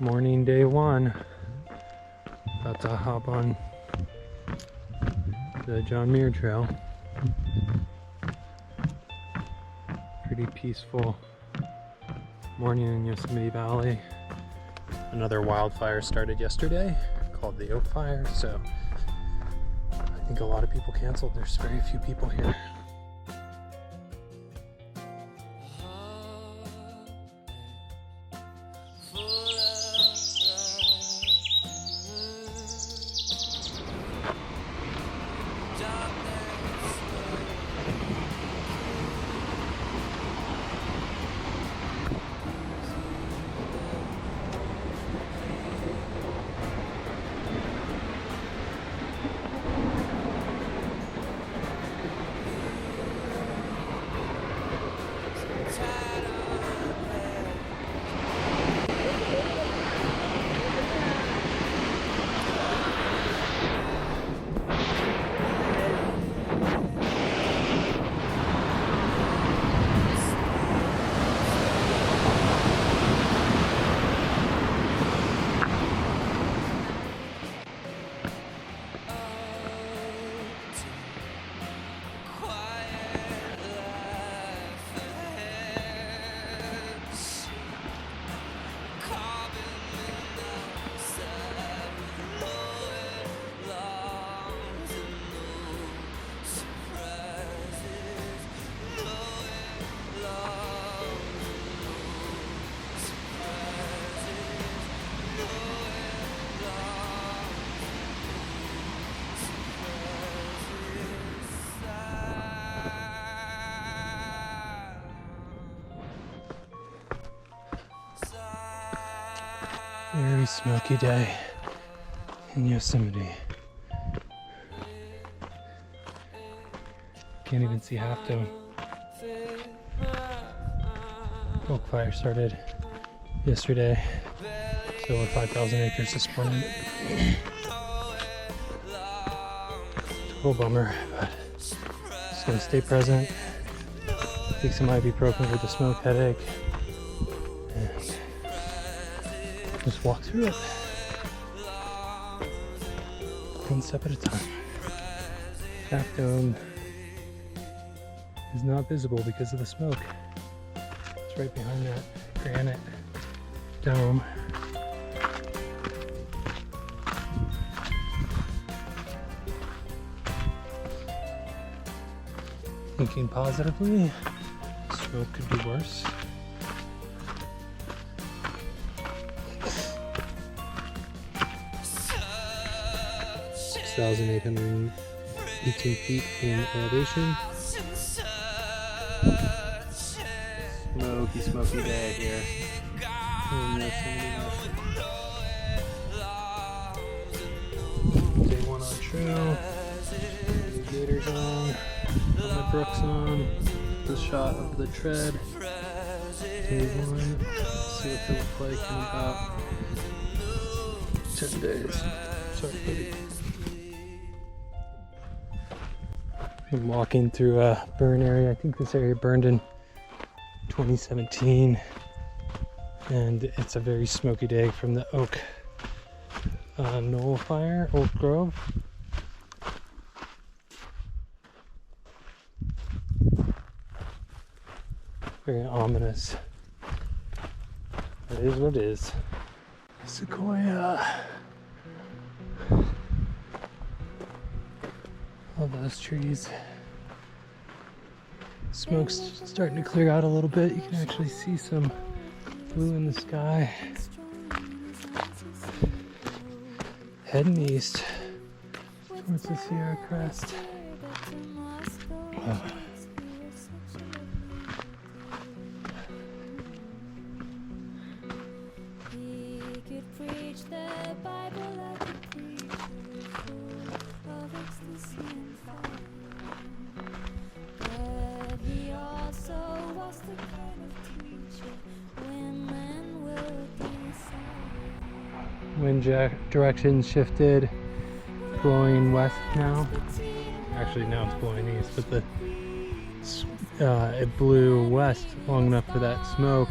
Morning day one. About to hop on the John Muir Trail. Pretty peaceful morning in Yosemite Valley. Another wildfire started yesterday called the Oak Fire, so I think a lot of people canceled. There's very few people here. Very smoky day in Yosemite. Can't even see half of them. Oak fire started yesterday, so over 5,000 acres this morning. Total bummer, but just gonna stay present. Take some ibuprofen for the smoke headache. Just walk through it, one step at a time. Half Dome is not visible because of the smoke. It's right behind that granite dome. Thinking positively, smoke could be worse. 6,818 feet in elevation. Smoky day here. Day one on trail. Gators on. Got my Brooks on. The shot of the tread. Day one. Let's see what they look like in about 10 days. Sorry, buddy. I'm walking through a burn area. I think this area burned in 2017, and it's a very smoky day from the Oak Knoll fire, Oak Grove. Very ominous. It is what it is. Sequoia. Love those trees. Smoke's starting to clear out a little bit. You can actually see some blue in the sky. Heading east towards the Sierra Crest. Oh. Wind direction shifted, blowing west now. Actually, now it's blowing east, but it blew west long enough for that smoke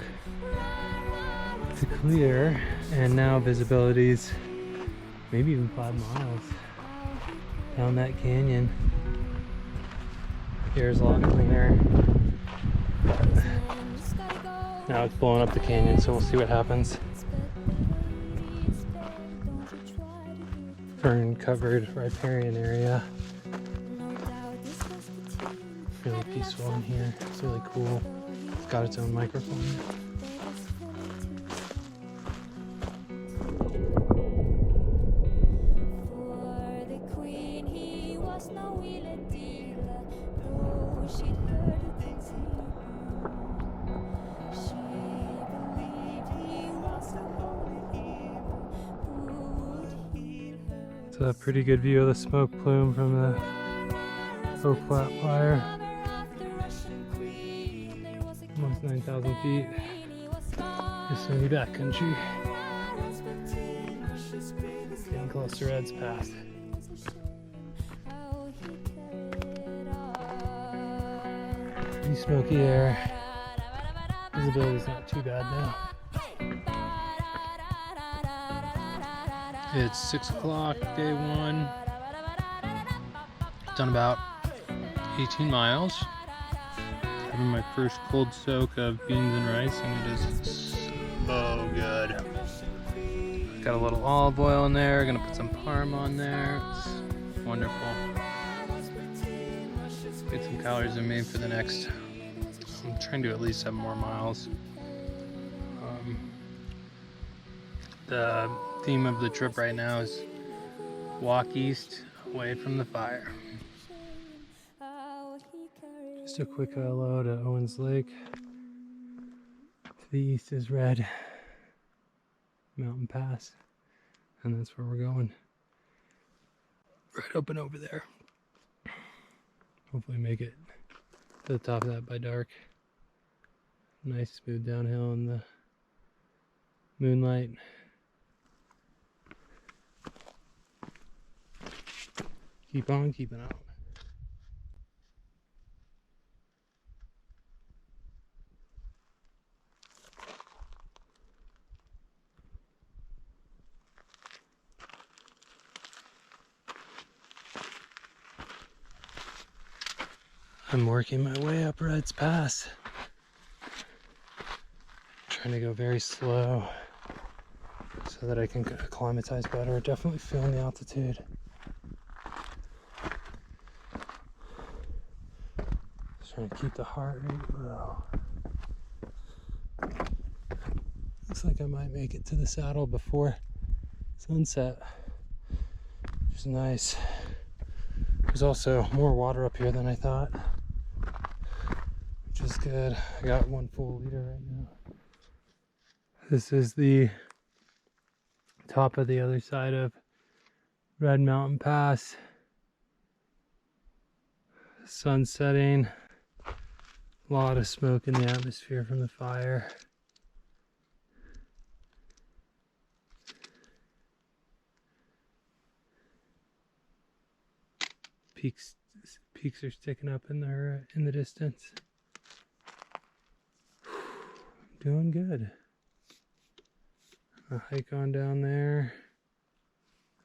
to clear. And now visibility's maybe even 5 miles down that canyon. Air's a lot cleaner. Now it's blowing up the canyon, so we'll see what happens. Fern covered riparian area. Really peaceful in here. It's really cool. It's got its own microphone. It's a pretty good view of the smoke plume from the Oak Flat fire. Almost 9,000 feet. Yosemite backcountry. Getting close to Red's Pass. Pretty smoky air. Visibility's not too bad now. It's 6 o'clock, day 1. Done about 18 miles. Having my first cold soak of beans and rice, and it is so good. Got a little olive oil in there, gonna put some parm on there. It's wonderful. Get some calories in me for the next. I'm trying to at least have more miles. The theme of the trip right now is walk east, away from the fire. Just a quick hello to Owens Lake. To the east is Red Mountain Pass, and that's where we're going. Right up and over there. Hopefully make it to the top of that by dark. Nice smooth downhill in the moonlight. Keep on keeping on. I'm working my way up Red's Pass. Trying to go very slow so that I can acclimatize better. Definitely feeling the altitude. Just trying to keep the heart rate low. Looks like I might make it to the saddle before sunset, which is nice. There's also more water up here than I thought, which is good. I got 1 full liter right now. This is the top of the other side of Red Mountain Pass. Sun setting. A lot of smoke in the atmosphere from the fire. Peaks are sticking up in the distance. Doing good. A hike on down there,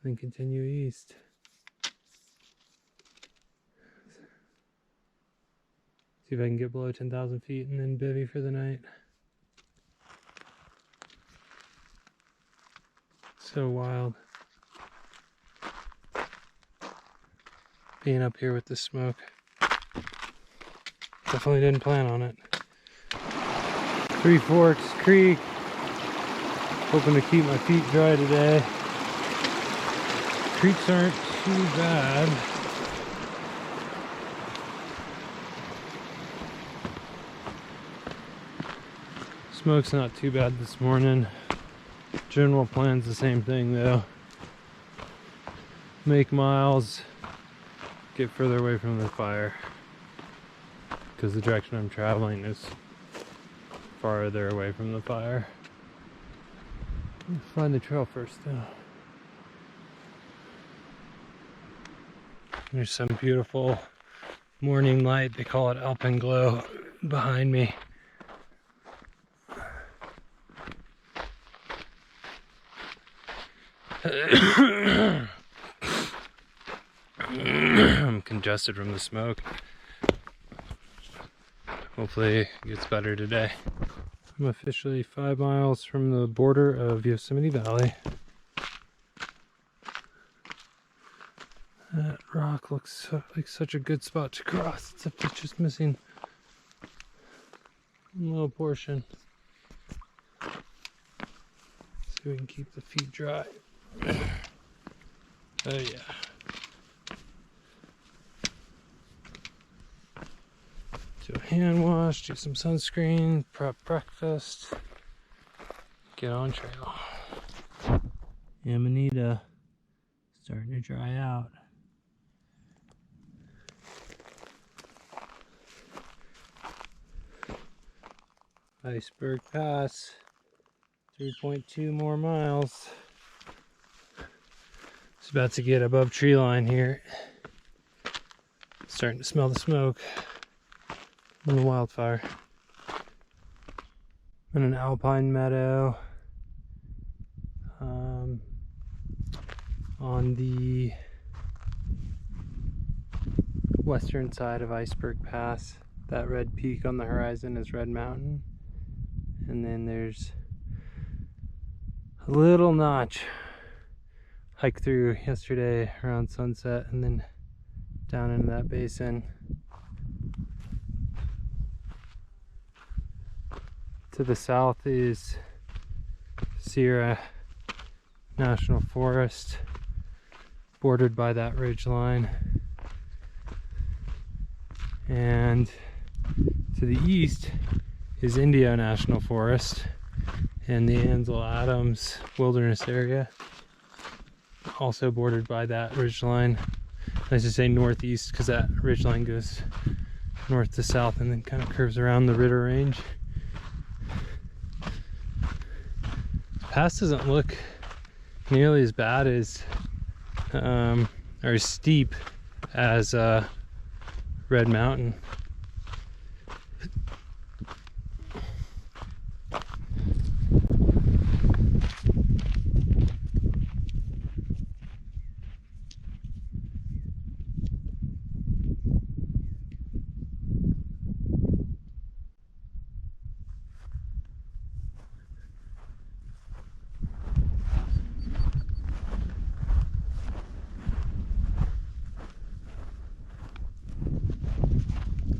then continue east. See if I can get below 10,000 feet and then bivvy for the night. So wild. Being up here with the smoke. Definitely didn't plan on it. Three Forks Creek. Hoping to keep my feet dry today. Creeks aren't too bad. Smoke's not too bad this morning. General plan's the same thing though. Make miles, get further away from the fire. Because the direction I'm traveling is farther away from the fire. Let's find the trail first though. There's some beautiful morning light, they call it alpenglow, behind me. I'm congested from the smoke. Hopefully it gets better today. I'm officially 5 miles from the border of Yosemite Valley. That rock looks like such a good spot to cross, except it's just missing one little portion. So we can keep the feet dry. Oh yeah. Do a hand wash, do some sunscreen, prep breakfast, get on trail. Amanita starting to dry out. Iceberg Pass, 3.2 more miles. It's about to get above tree line here. Starting to smell the smoke from the wildfire. In an alpine meadow on the western side of Iceberg Pass. That red peak on the horizon is Red Mountain. And then there's a little notch hiked through yesterday around sunset and then down into that basin. To the south is Sierra National Forest, bordered by that ridge line. And to the east is Indio National Forest and the Ansel Adams Wilderness Area, also bordered by that ridgeline. I should say northeast because that ridgeline goes north to south and then kind of curves around the Ritter Range. The pass doesn't look nearly as bad as or as steep as Red Mountain.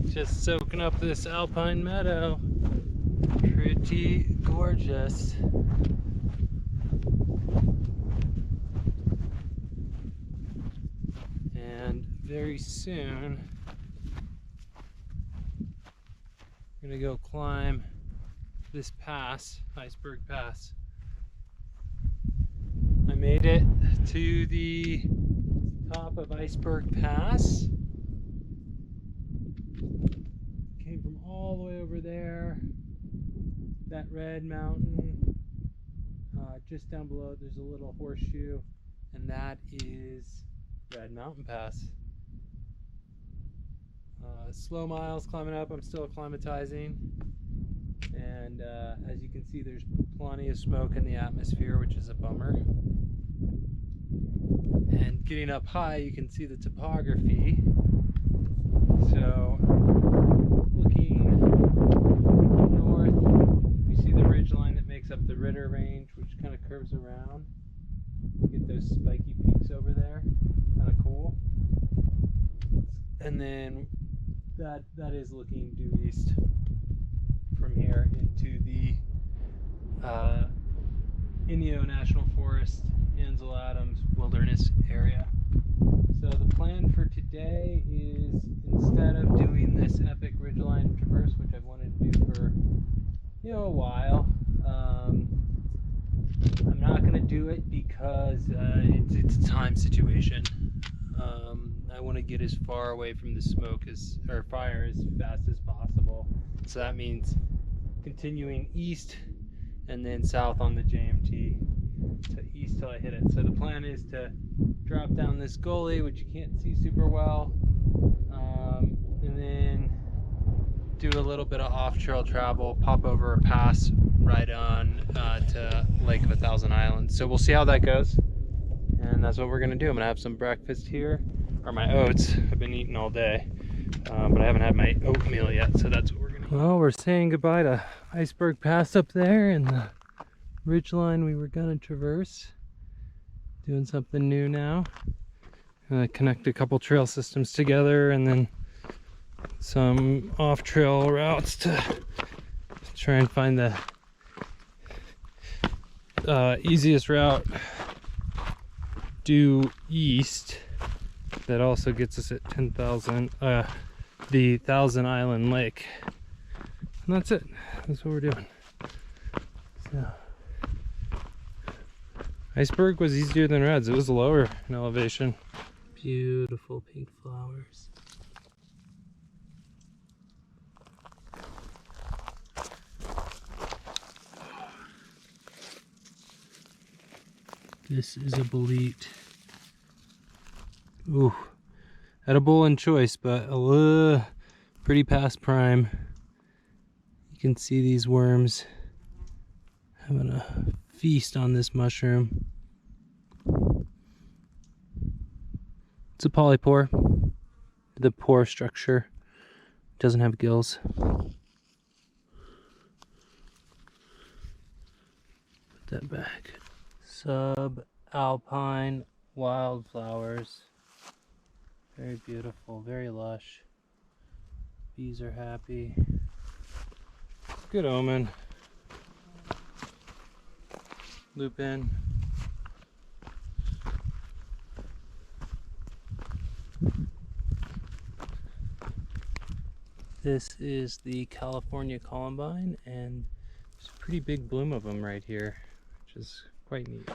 Just soaking up this alpine meadow. Pretty gorgeous. And very soon, I'm gonna go climb this pass, Iceberg Pass. I made it to the top of Iceberg Pass. Came from all the way over there, that red mountain. Just down below there's a little horseshoe, and that is Red Mountain Pass. Slow miles climbing up. I'm still acclimatizing, and as you can see, there's plenty of smoke in the atmosphere, which is a bummer. And getting up high, you can see the topography. So looking north, we see the ridge line that makes up the Ritter Range, which kind of curves around. You get those spiky peaks over there, kind of cool. And then that is looking due east from here into the Indio National Forest, Ansel Adams Wilderness Area. So the plan for today is, instead of doing this epic ridgeline traverse, which I've wanted to do for a while, I'm not going to do it because it's a time situation. I want to get as far away from the smoke or fire as fast as possible. So that means continuing east and then south on the JMT to east till I hit it. So the plan is to drop down this gully, which you can't see super well, and then do a little bit of off-trail travel, pop over a pass right on to Lake of 1,000 Islands. So we'll see how that goes. that's what we're gonna do. I'm gonna have some breakfast here, or my oats. I've been eating all day, but I haven't had my oatmeal yet, so that's what we're gonna eat. Well, we're saying goodbye to Iceberg Pass up there and the ridgeline we were gonna traverse. Doing something new now. Connect a couple trail systems together, and then some off-trail routes to try and find the easiest route due east that also gets us at 10,000, the Thousand Island Lake. And that's it. That's what we're doing. So, Iceberg was easier than Reds. It was lower in elevation. Beautiful pink flowers. This is a bolete. Ooh, edible in choice, but a little pretty past prime. You can see these worms having a feast on this mushroom. It's a polypore. The pore structure doesn't have gills. Put that back. Subalpine wildflowers. Very beautiful, very lush. Bees are happy. Good omen. Loop in. This is the California columbine, and there's a pretty big bloom of them right here, which is quite neat.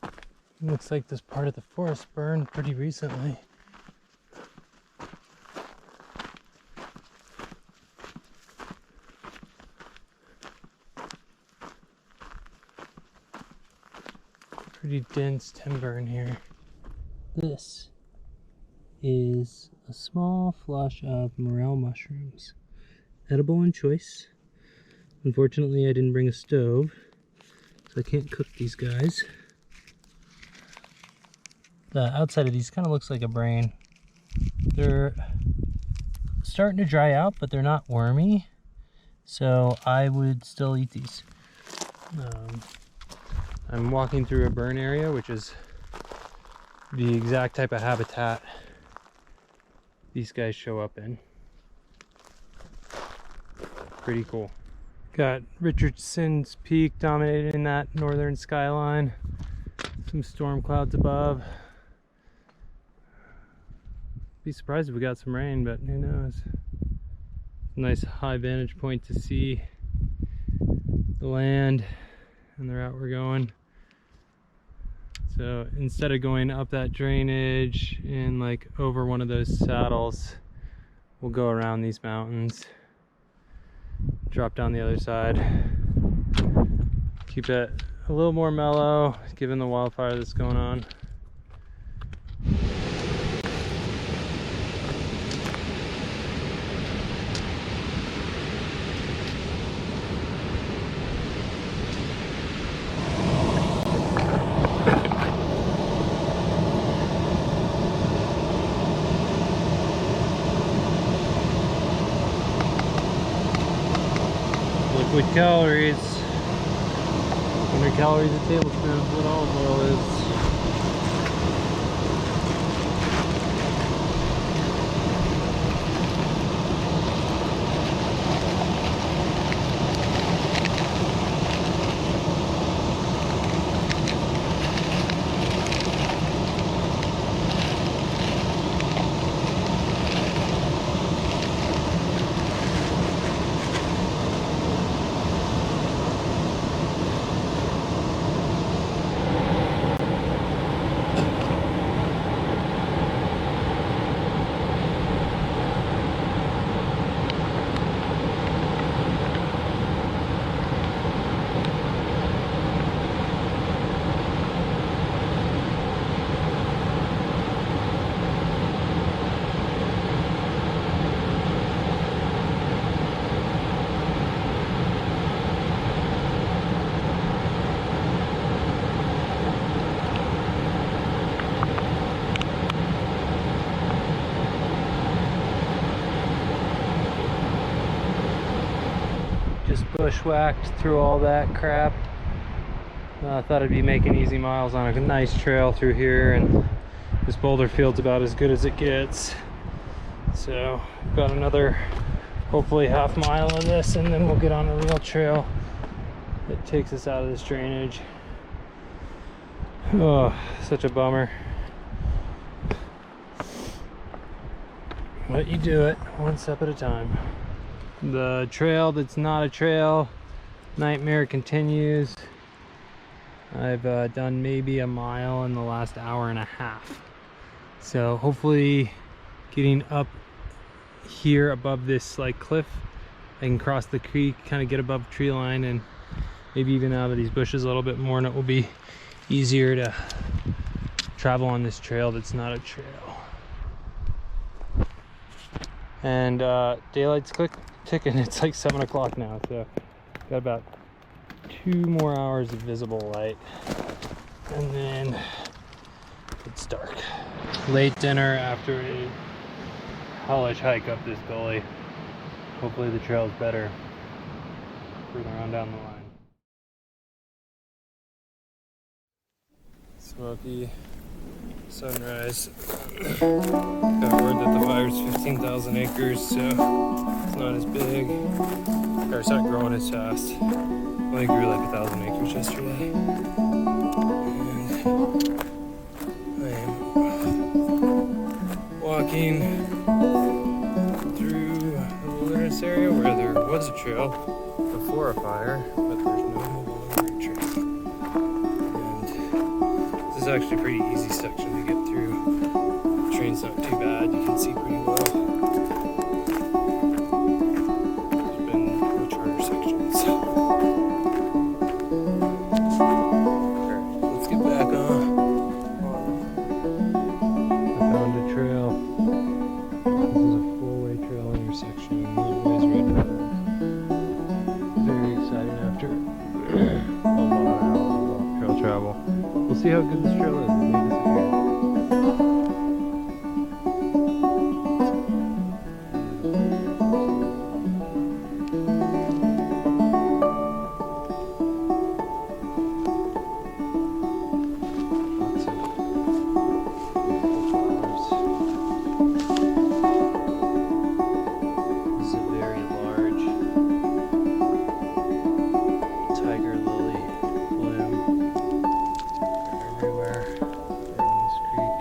It looks like this part of the forest burned pretty recently. Pretty dense timber in here. This is a small flush of morel mushrooms. Edible in choice. Unfortunately, I didn't bring a stove, so I can't cook these guys. The outside of these kind of looks like a brain. They're starting to dry out, but they're not wormy, so I would still eat these. I'm walking through a burn area, which is the exact type of habitat these guys show up in. Pretty cool. Got Richardson's Peak dominating that northern skyline. Some storm clouds above. Be surprised if we got some rain, but who knows. Nice high vantage point to see the land and the route we're going. So instead of going up that drainage and like over one of those saddles, we'll go around these mountains, drop down the other side, keep it a little more mellow given the wildfire that's going on. Liquid calories, 100 calories a tablespoon is what olive oil is. Just bushwhacked through all that crap. I thought I'd be making easy miles on a nice trail through here, and this boulder field's about as good as it gets. So got another hopefully half mile of this, and then we'll get on a real trail that takes us out of this drainage. Oh, such a bummer. But you do it one step at a time. The trail that's not a trail nightmare continues. I've done maybe a mile in the last hour and a half. So hopefully getting up here above this like cliff, I can cross the creek, kind of get above tree line, and maybe even out of these bushes a little bit more, and it will be easier to travel on this trail that's not a trail. And daylight's ticking. It's like 7 o'clock now, so got about 2 more hours of visible light, and then it's dark. Late dinner after a hellish hike up this gully. Hopefully the trail's better further on down the line. Smoky sunrise. Got word that the fire's 15,000 acres, so it's not as big, or it's not growing as fast. Only grew like 1,000 acres yesterday. And I am walking through a wilderness area where there was a trail before a fire, but there's no longer a trail. And this is actually a pretty easy section to get through. The train's not too bad, you can see pretty well. There's been much harder sections. Alright, let's get back on. I found a trail. This is a 4-way trail intersection. Always red road. Very exciting after a lot of hours of trail travel. We'll see how good this trail is. It may disappear. Lots of beautiful flowers. This is a very large tiger lily bloom. They're everywhere around this creek.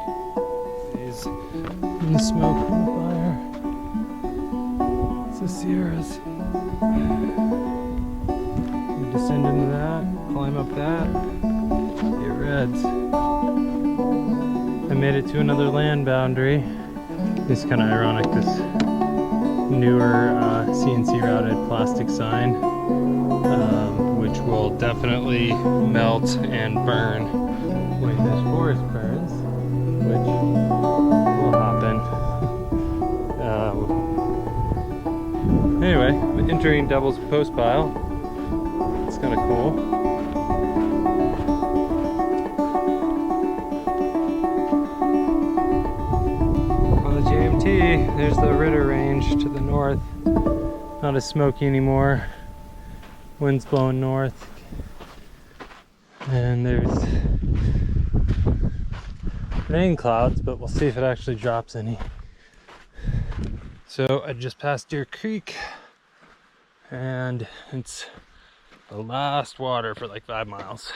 These in the smoke from the fire. It's the Sierras. We descend into that, climb up that, get reds. I made it to another land boundary. It's kind of ironic, this newer CNC routed plastic sign, which will definitely melt and burn when this forest burns, which will happen. Anyway, I'm entering Devil's Post Pile. It's kind of cool. On the JMT, there's the Ritter Range to the north. Not as smoky anymore. Wind's blowing north. And there's rain clouds, but we'll see if it actually drops any. So I just passed Deer Creek, and it's the last water for like 5 miles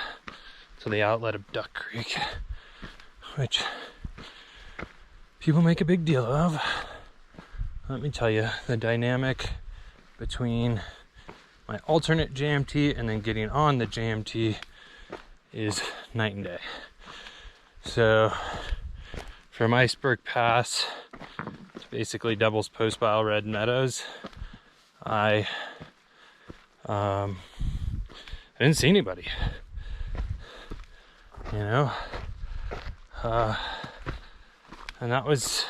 to the outlet of Duck Creek, which people make a big deal of. Let me tell you, the dynamic between my alternate JMT and then getting on the JMT is night and day. So from Iceberg Pass to basically Devil's Post Pile Red Meadows, I didn't see anybody, you know, and that was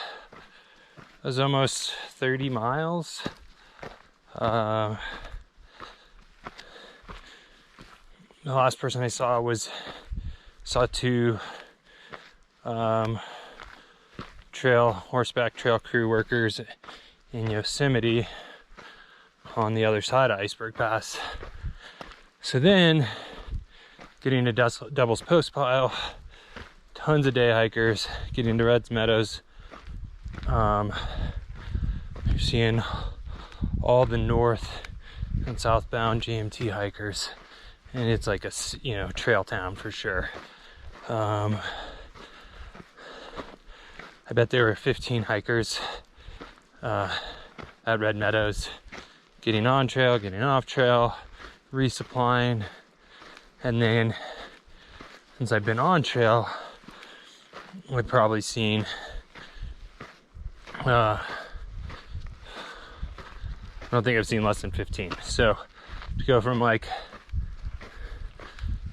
almost 30 miles. The last person I saw saw 2 horseback trail crew workers in Yosemite on the other side of Iceberg Pass. So then, getting to Devil's Postpile, tons of day hikers getting to Red's Meadows. You're seeing all the north and southbound GMT hikers, and it's like a trail town for sure. I bet there were 15 hikers at Red Meadows, getting on trail, getting off trail, resupplying. And then since I've been on trail, I've probably seen I don't think I've seen less than 15. So to go from like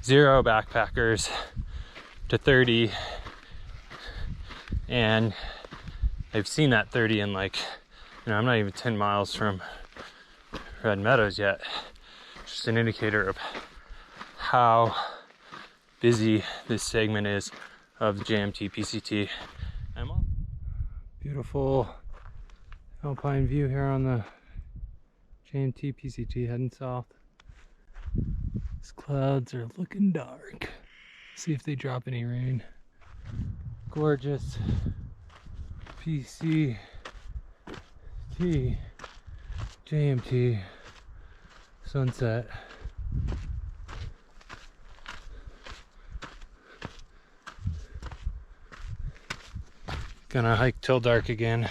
0 backpackers to 30, and I've seen that 30 in like, I'm not even 10 miles from Red Meadows yet. Just an indicator of how busy this segment is of the JMT PCT. Beautiful alpine view here on the JMT PCT heading south. These clouds are looking dark. See if they drop any rain. Gorgeous PCT JMT sunset. Gonna hike till dark again.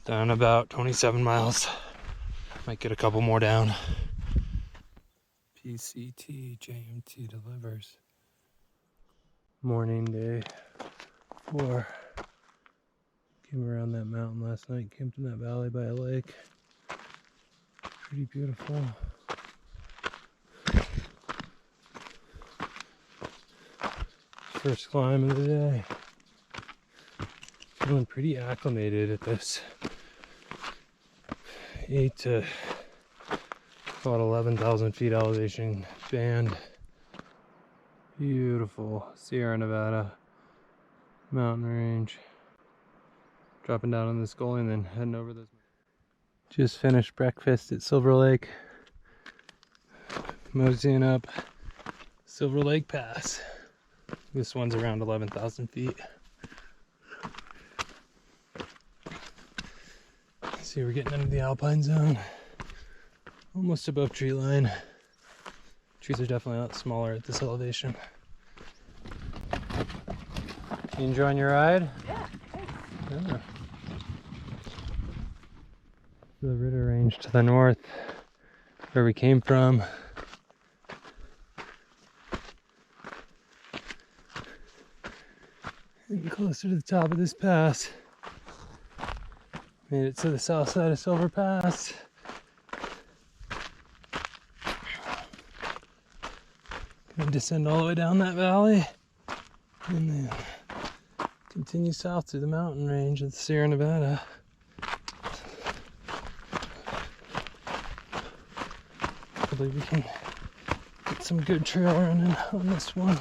Done about 27 miles. Might get a couple more down. PCT JMT delivers. Morning day 4. Came around that mountain last night. Camped in that valley by a lake. Pretty beautiful. First climb of the day. Feeling pretty acclimated at this 8 to about 11,000 feet elevation band. Beautiful Sierra Nevada mountain range. Dropping down on this gully and then heading over this. Just finished breakfast at Silver Lake. Moseying up Silver Lake Pass. This one's around 11,000 feet. See, we're getting into the alpine zone. Almost above tree line. Trees are definitely a lot smaller at this elevation. You enjoying your ride? Yeah, thanks. Yeah. The Ritter Range to the north, where we came from. Getting closer to the top of this pass. Made it to the south side of Silver Pass. Gonna descend all the way down that valley and then continue south through the mountain range of the Sierra Nevada. Hopefully we can get some good trail running on this one.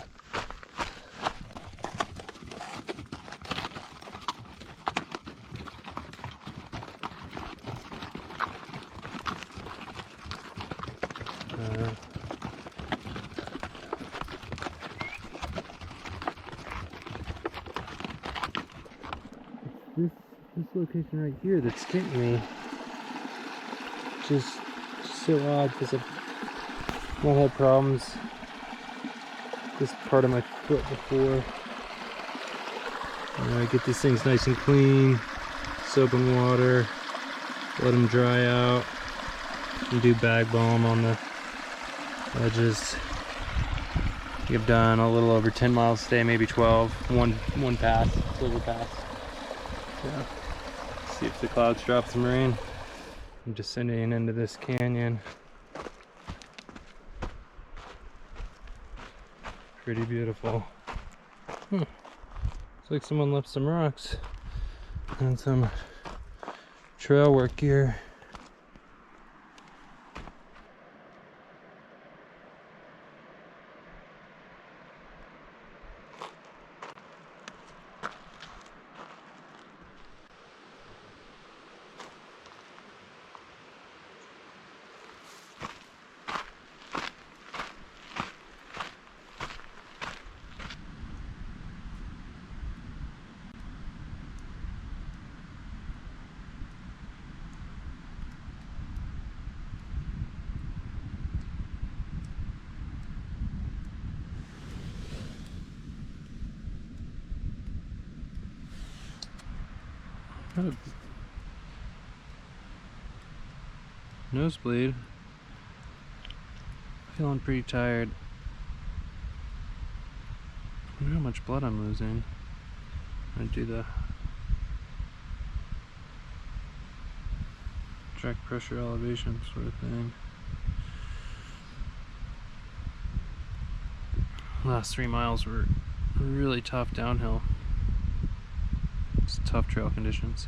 This location right here that's getting me, just so odd because I've not had problems this part of my foot before. I get these things nice and clean, soap and water, let them dry out, and do bag balm on the edges. I've done a little over 10 miles today, maybe 12. One pass, Silver Pass. Yeah. See if the clouds drop some rain. I'm descending into this canyon. Pretty beautiful. Looks like someone left some rocks and some trail work gear. Got a nosebleed. Feeling pretty tired. I wonder how much blood I'm losing. I do the track pressure elevation sort of thing. Last 3 miles were really tough downhill. It's tough trail conditions.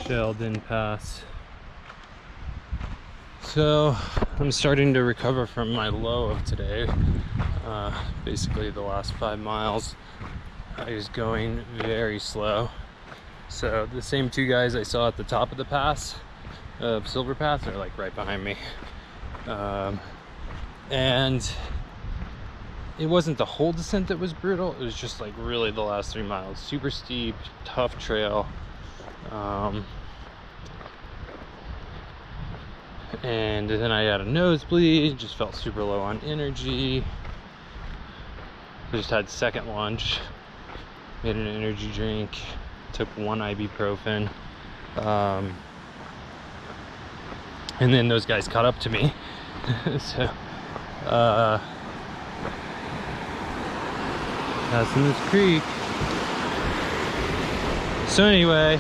Sheldon Pass. So I'm starting to recover from my low of today. Basically the last 5 miles I was going very slow. So the same 2 guys I saw at the top of the pass, Silver Pass, are like right behind me. And it wasn't the whole descent that was brutal, it was just like really the last 3 miles. Super steep, tough trail. And then I had a nosebleed, just felt super low on energy. I just had second lunch, made an energy drink, took 1 ibuprofen. And then those guys caught up to me. So, passing this creek. So anyway,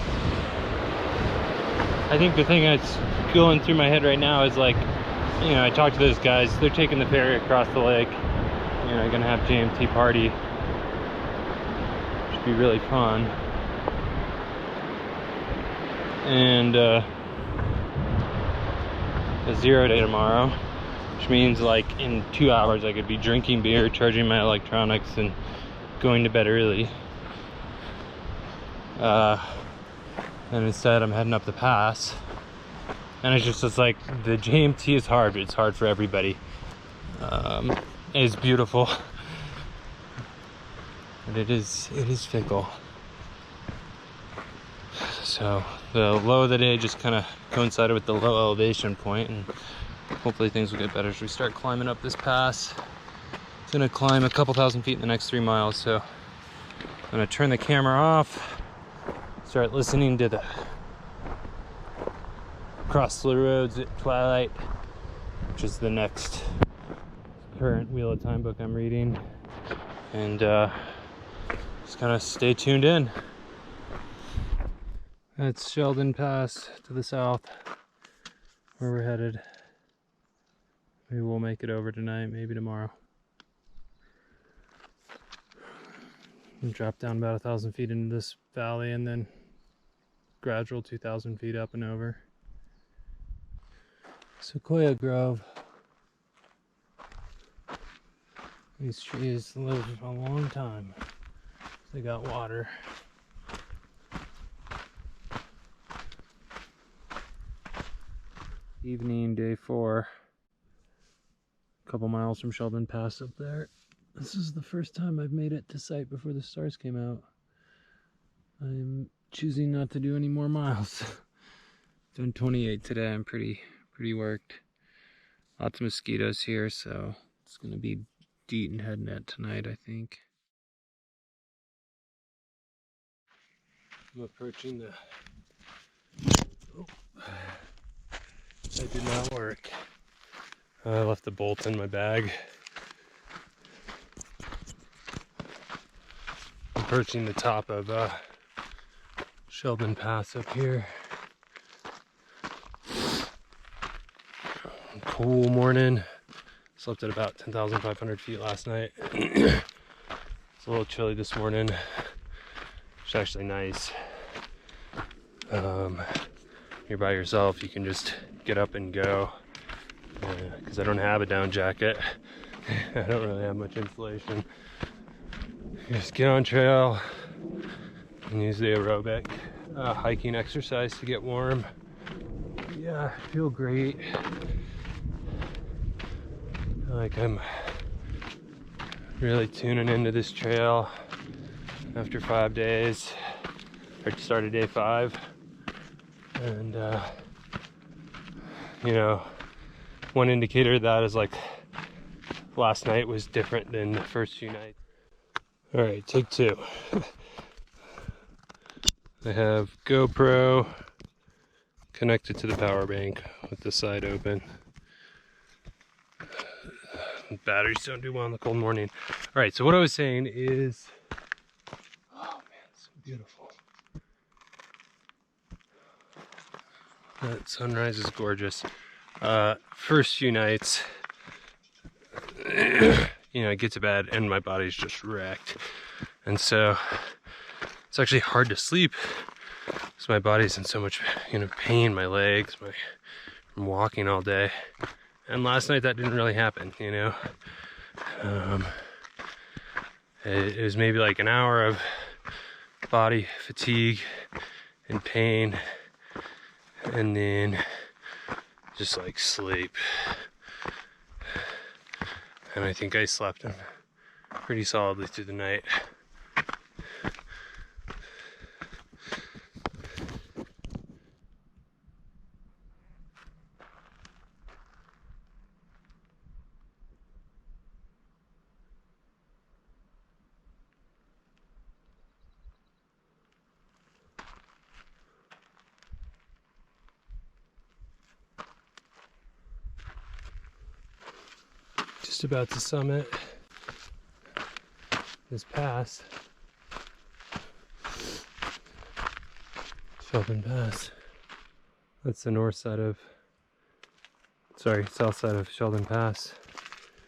I think the thing that's going through my head right now is like, you know, I talked to those guys, they're taking the ferry across the lake, you know, gonna have JMT party. Should be really fun. And a 0 day tomorrow, which means like in 2 hours I could be drinking beer, charging my electronics, and going to bed early. And instead I'm heading up the pass. And it's like the JMT is hard, but it's hard for everybody. It's beautiful, but it is fickle. So the low of the day just kind of coincided with the low elevation point, and hopefully things will get better as we start climbing up this pass. It's gonna climb a couple thousand feet in the next 3 miles, so I'm gonna turn the camera off, start listening to the Cross the Roads at Twilight, which is the next current Wheel of Time book I'm reading, and just kind of stay tuned in. That's Sheldon Pass to the south, where we're headed. Maybe we'll make it over tonight, maybe tomorrow. And drop down about 1,000 feet into this valley, and then gradual 2,000 feet up and over. Sequoia Grove. These trees live a long time. They got water. Evening, day 4. A couple miles from Sheldon Pass up there. This is the first time I've made it to site before the stars came out. I'm choosing not to do any more miles. Done 28 today. I'm pretty worked. Lots of mosquitoes here, so it's gonna be DEET and head net tonight, I think. I'm approaching the... Oh. That did not work. I left the bolt in my bag. I'm approaching the top of Sheldon Pass up here. Cool morning. Slept at about 10,500 feet last night. It's a little chilly this morning. It's actually nice. You're by yourself, you can just get up and go. Because I don't have a down jacket. I don't really have much insulation. Just get on trail and use the aerobic hiking exercise to get warm. Yeah, I feel great. Like I'm really tuning into this trail after 5 days. I started day 5, and you know, one indicator of that is like last night was different than the first few nights. All right, take two. I have GoPro connected to the power bank with the side open. Batteries don't do well in the cold morning. All right, so what I was saying is, oh man, it's so beautiful. That sunrise is gorgeous. First few nights, you know, I get to bed and my body's just wrecked. And so it's actually hard to sleep because my body's in so much, you know, pain, my legs, from walking all day. And last night that didn't really happen, you know. It was maybe like an hour of body fatigue and pain, and then just like sleep. And I think I slept pretty solidly through the night. Just about to summit this pass, Sheldon Pass. That's the south side of Sheldon Pass.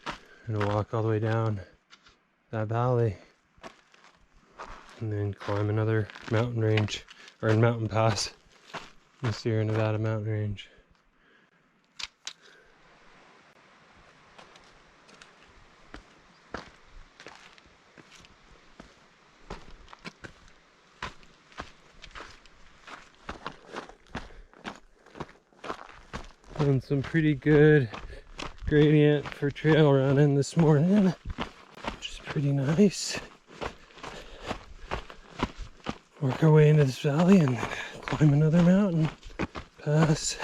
I'm gonna walk all the way down that valley and then climb another mountain range, or mountain pass, in the Sierra Nevada mountain range. And some pretty good gradient for trail running this morning, which is pretty nice. Work our way into this valley and climb another mountain pass.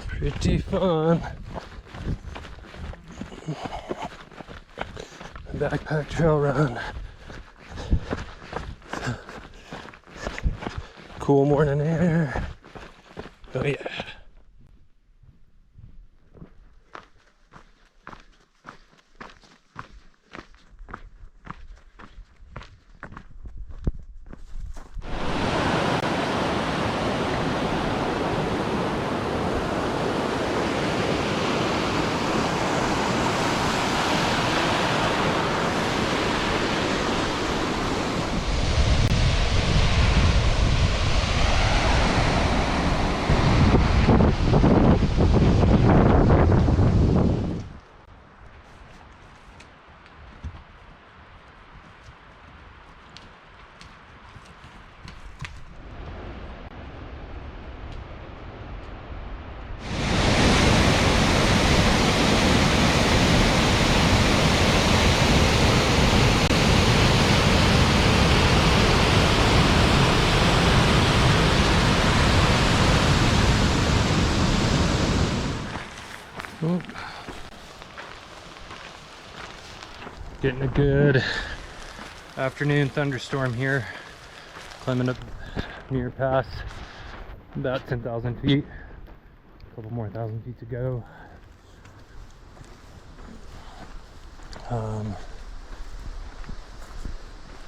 Pretty fun. Backpack trail run. Cool morning air. Oh yeah. Getting a good afternoon thunderstorm here. Climbing up Muir Pass, about 10,000 feet. A couple more thousand feet to go.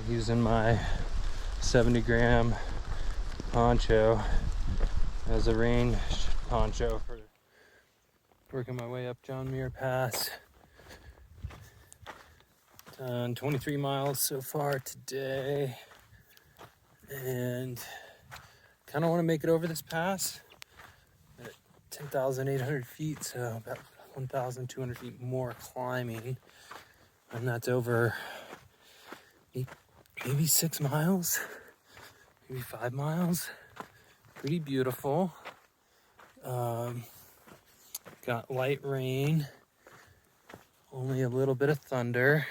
Using my 70-gram poncho as a rain poncho for working my way up John Muir Pass. Done 23 miles so far today, and kind of want to make it over this pass at 10,800 feet, so about 1,200 feet more climbing, and that's over maybe 6 miles, maybe 5 miles. Pretty beautiful. Got light rain Only a little bit of thunder.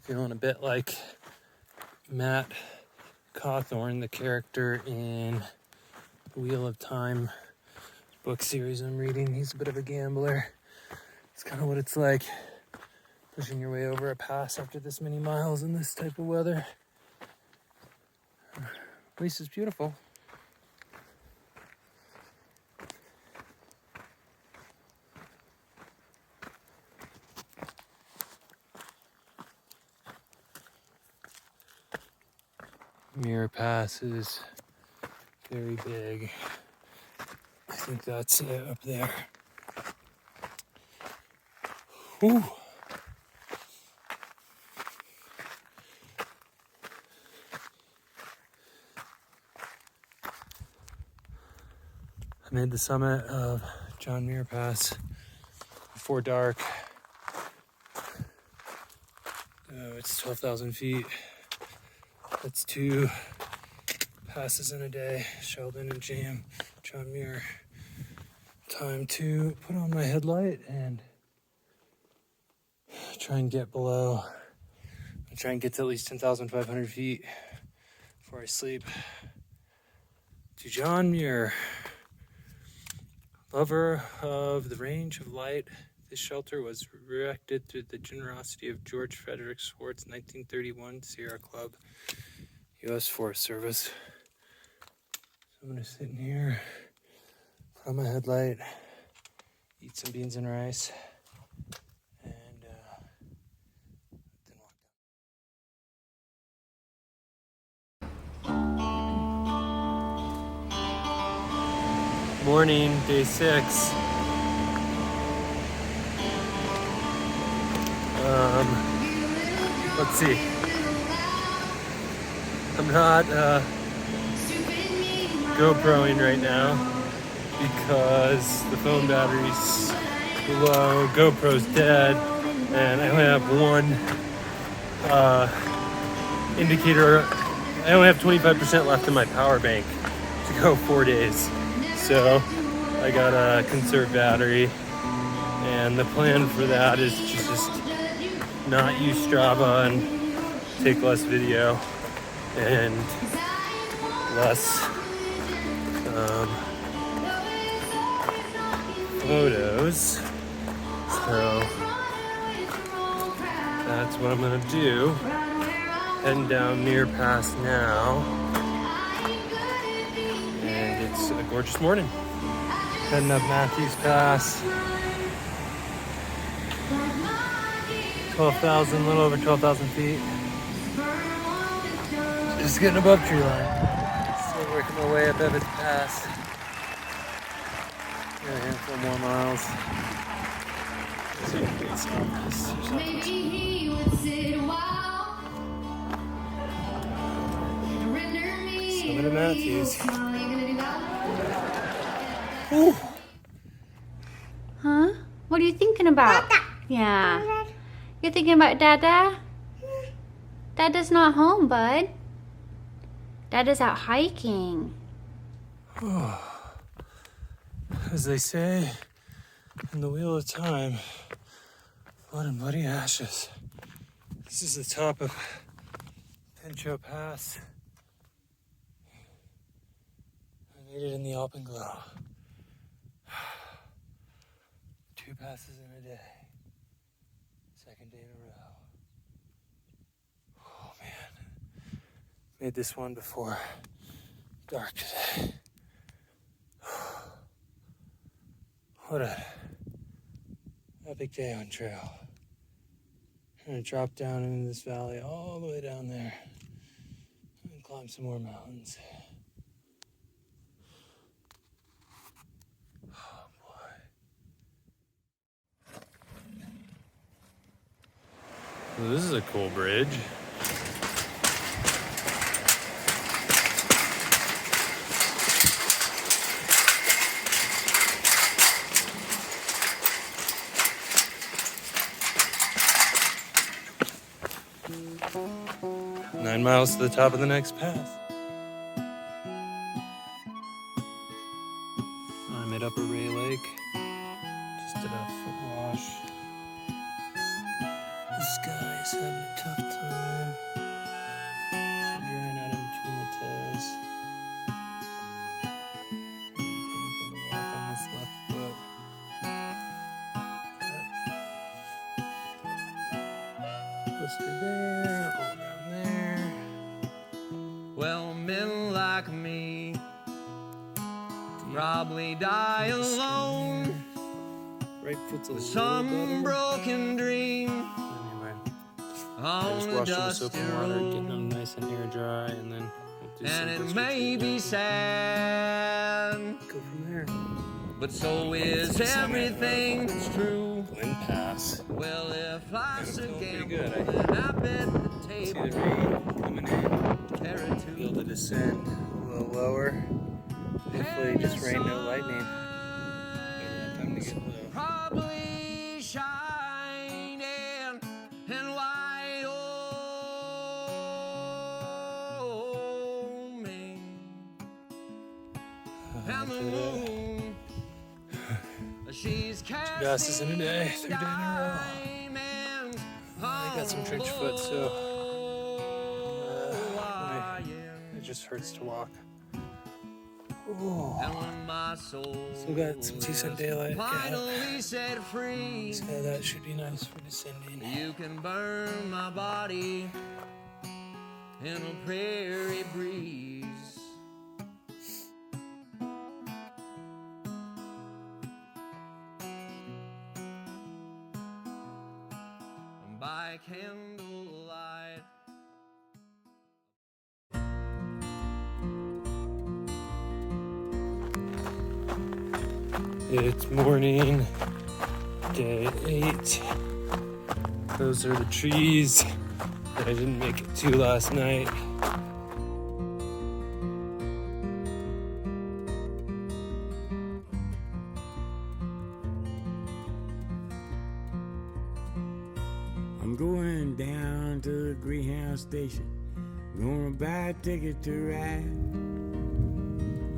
Feeling a bit like Matt Cawthorn, the character in the Wheel of Time book series I'm reading. He's a bit of a gambler. It's kind of what it's like pushing your way over a pass after this many miles in this type of weather. At least it's beautiful. Muir Pass is very big. I think that's it up there. Whew. I made the summit of John Muir Pass before dark. It's 12,000 feet. That's 2 passes in a day. Sheldon and John Muir. Time to put on my headlight and try and get below. I'll try and get to at least 10,500 feet before I sleep. To John Muir, lover of the range of light, this shelter was erected through the generosity of George Frederick Swartz, 1931 Sierra Club, U.S. Forest Service. So I'm gonna sit in here, put on my headlight, eat some beans and rice, and then walk down. Morning, day 6. Let's see. I'm not GoProing right now because the phone battery's low, GoPro's dead, and I only have one indicator. I only have 25% left in my power bank to go 4 days. So I gotta conserve battery, and the plan for that is to just not use Strava and take less video and less photos. So that's what I'm gonna do. Heading down Muir Pass now, and it's a gorgeous morning. Heading up Matthews Pass. 12,000, a little over 12,000 feet. Just getting above tree line. Still working my way up Evans Pass. Got a handful more miles. So you can stop this. Summit of Matthews. Ooh. Huh? What are you thinking about? Dada. Yeah. You're thinking about Dada? Dada's not home, bud. Dada's out hiking. As they say in the Wheel of Time, blood and bloody ashes. This is the top of Pinchot Pass. I made it in the alpenglow. 2 passes in a day. Second day in a row. Oh man. Made this one before dark today. What a epic day on trail. I'm gonna drop down into this valley all the way down there and climb some more mountains. Oh boy. Well, this is a cool bridge. Nine miles to the top of the next pass. I'm at Upper Ray Lake, just blister there, all down there. Well, men like me probably die alone Right foot's a with little some better. broken dream Anyway, I on just the washed them with soap dusty and water, getting road. them nice and air dry, and then we'll do And some it blister may be treatment. sad, Go from there. but so is everything that's true. Glen Pass. Well, if life's a Feeling pretty gamble, good. then I bet the See table the rain coming in. carry Feel two. the descend a little lower. Hopefully just rain, no lightning. But yeah, time to get low. Probably shining and wide open, and the moon, she's casting gases in a day, 3 days in a row. diamonds I got some trench foot, so it just hurts to walk. Ooh. and when my soul Still got some decent daylight. Yeah. finally set free, So that should be nice for descending. you can burn my body in a prairie breeze. By candlelight. It's morning, day 8. Those are the trees that I didn't make it to last night. I'm going down to the Greyhound station. Gonna buy a ticket to ride.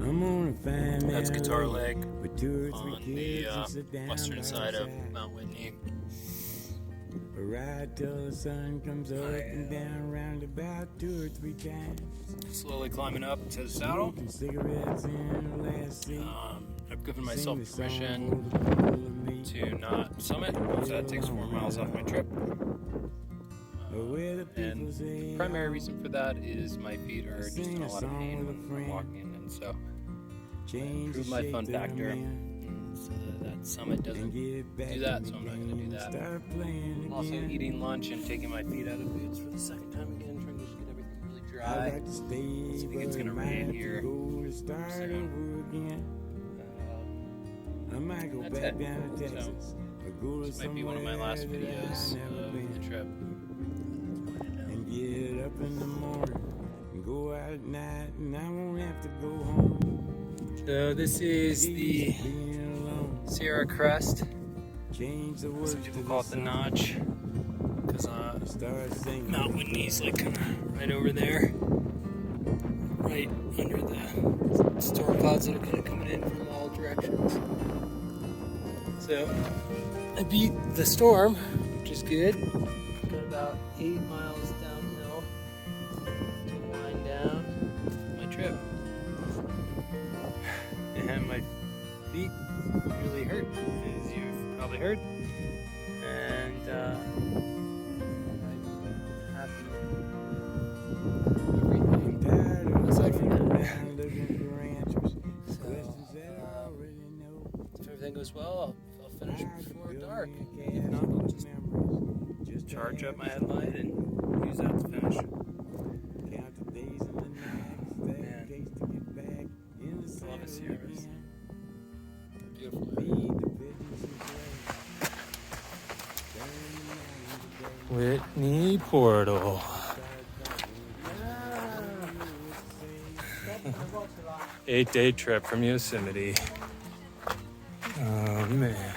I'm gonna find That's that Guitar lake Lake with 2 or 3 on kids and the sit down western by side the of side. Mount Whitney. A ride till the sun comes up and down round about 2 or 3 times. Slowly climbing up to the saddle. Smoking cigarettes in the last seat. I've given Sing myself the song permission for the people of me. to not summit, so that takes 4 miles off my trip. Where the people And say the primary reason for that is my feet are just in a lot of pain when I'm walking, and so change improve the my shape fun that I'm factor, in. so that summit doesn't do that, so I'm not going to do that. Start playing I'm also again. eating lunch and taking my feet out of boots for the second time again, trying to just get everything really I dry. like to stay, I think it's but gonna I rain might here go to start soon. over again. I might go That's back it. down to So, Texas or go to This might be one of my last somewhere that videos I've never of been. the trip. And get up in the morning and go out at night, and I won't have to go home. So this is the Being alone, Sierra Crest. change the words Some people to call it the Notch, because start singing. Mount Whitney's like kind of right over there, right under the storm clouds that are kind of coming in from all directions. So I beat the storm, which is good. Got about 8 miles downhill to wind down my trip, and my feet really hurt, as you've probably heard. And I'm happy I'm tired of aside from running that. around looking for answers. So, Questions that I already know. if everything goes well, I'll finish before Build dark. me a If not, castle I'll of just memories, just to charge have up my headlight and use that to finish. count the days and the nights that Man. it takes to get back in the Love saddle the Sierras. again. Beautiful. Feed the pigeons and play. Turn the night into day. Whitney Portal. Start talking, 8-day trip from Yosemite. Oh man.